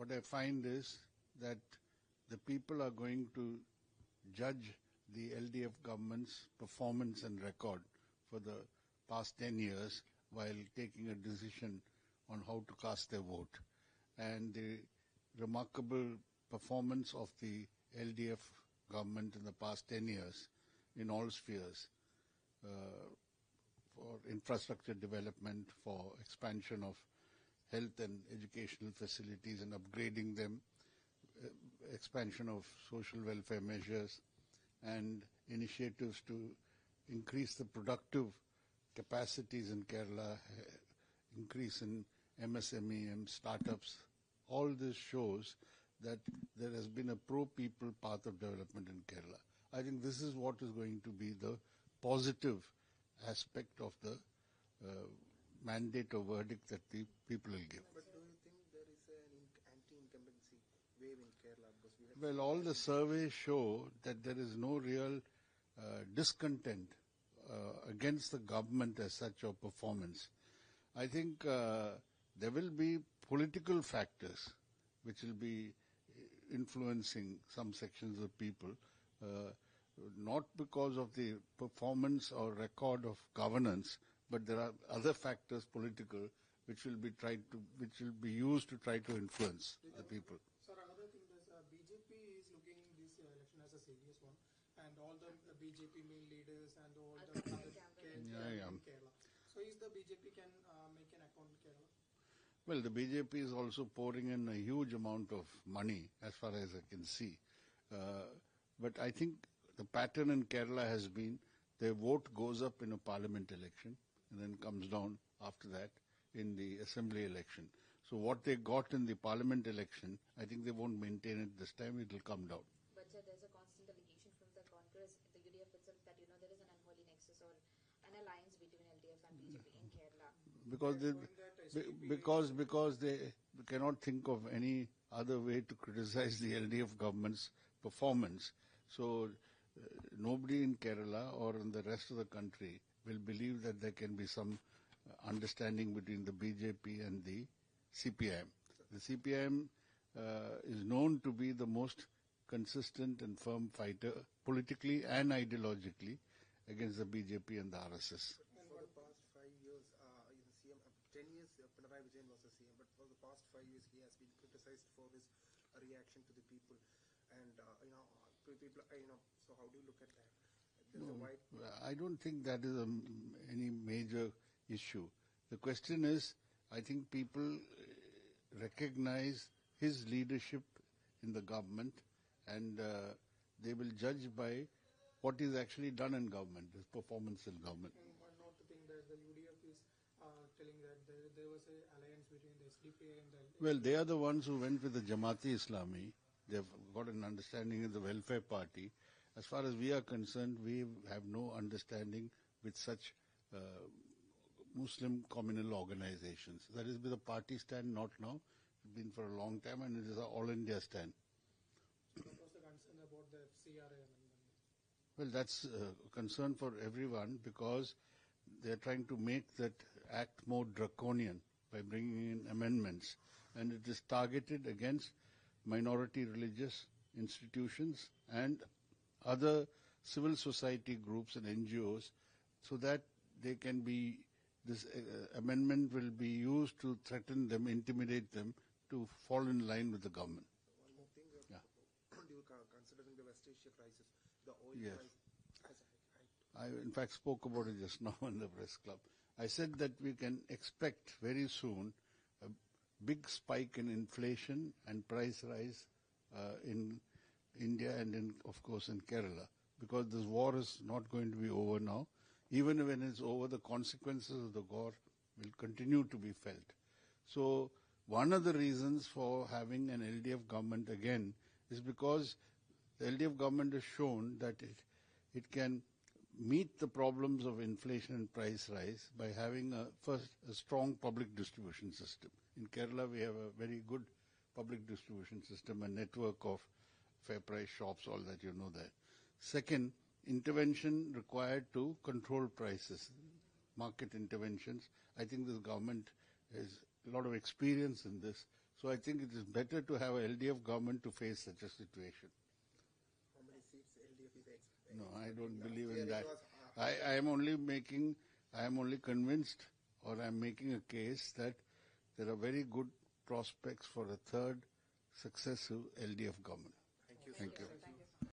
what I find is that the people are going to judge the LDF government's performance and record for the past 10 years while taking a decision on how to cast their vote. And the remarkable performance of the LDF government in the past 10 years in all spheres, for infrastructure development, for expansion of health and educational facilities and upgrading them, expansion of social welfare measures, and initiatives to increase the productive capacities in Kerala, increase in MSME and startups. All this shows that there has been a pro-people path of development in Kerala. I think this is what is going to be the positive aspect of the mandate or verdict that the people will give. But do you think there is an anti-incumbency wave in Kerala? Well, all the surveys show that there is no real discontent against the government as such or performance. I think there will be political factors which will be influencing some sections of people, not because of the performance or record of governance, but there are other factors, political, which will be used to try to influence the people. Sir, another thing is BJP is looking this election as a serious one, and all the BJP main leaders and all the other in Kerala. So is the BJP can make an account in Kerala? Well, the BJP is also pouring in a huge amount of money, as far as I can see. But I think the pattern in Kerala has been their vote goes up in a parliament election and then comes down after that in the assembly election. So what they got in the parliament election, I think they won't maintain it this time. It will come down. But sir, there's a constant allegation from the Congress, the UDF itself, that there is an unholy nexus or an alliance between LDF and BJP in Kerala. Because they cannot think of any other way to criticize the LDF government's performance. So nobody in Kerala or in the rest of the country will believe that there can be some understanding between the BJP and the CPIM. The CPIM is known to be the most consistent and firm fighter politically and ideologically against the BJP and the RSS. For the past 5 years, CM, 10 years, Pinarayi Vijayan was the CM, but for the past 5 years, he has been criticized for his reaction to the people. And, people, so how do you look at that? I don't think that is any major issue. The question is, I think people recognize his leadership in the government, and they will judge by what is actually done in government, his performance in government. And not to think that the UDF is telling that there was an alliance between the SDP and the... Well, they are the ones who went with the Jamaat-e-Islami. They've got an understanding of the welfare party. As far as we are concerned, we have no understanding with such Muslim communal organizations. That is the party stand, not now. It's been for a long time, and it is an all-India stand. So what was the concern about the CRA amendment? Well, that's a concern for everyone because they're trying to make that act more draconian by bringing in amendments. And it is targeted against minority religious institutions and other civil society groups and NGOs so that they can be, this amendment will be used to threaten them, intimidate them to fall in line with the government. One more thing, considering the West Asia crisis, the oil price has I in fact spoke about it just now in the press club. I said that we can expect very soon a big spike in inflation and price rise in India and of course in Kerala, because this war is not going to be over now. Even when it's over, the consequences of the war will continue to be felt. So one of the reasons for having an LDF government again is because the LDF government has shown that it can meet the problems of inflation and price rise by having a strong public distribution system. In Kerala, we have a very good public distribution system, a network of fair price shops, all that, you know that. Second, intervention required to control prices, market interventions. I think this government has a lot of experience in this, So I think it is better to have a LDF government to face such a situation. How many seats LDF is expecting? No, I don't believe Year in it that. was, I am only convinced, or I am making a case that there are very good prospects for a third successive LDF government. Thank you. Thank you. Thank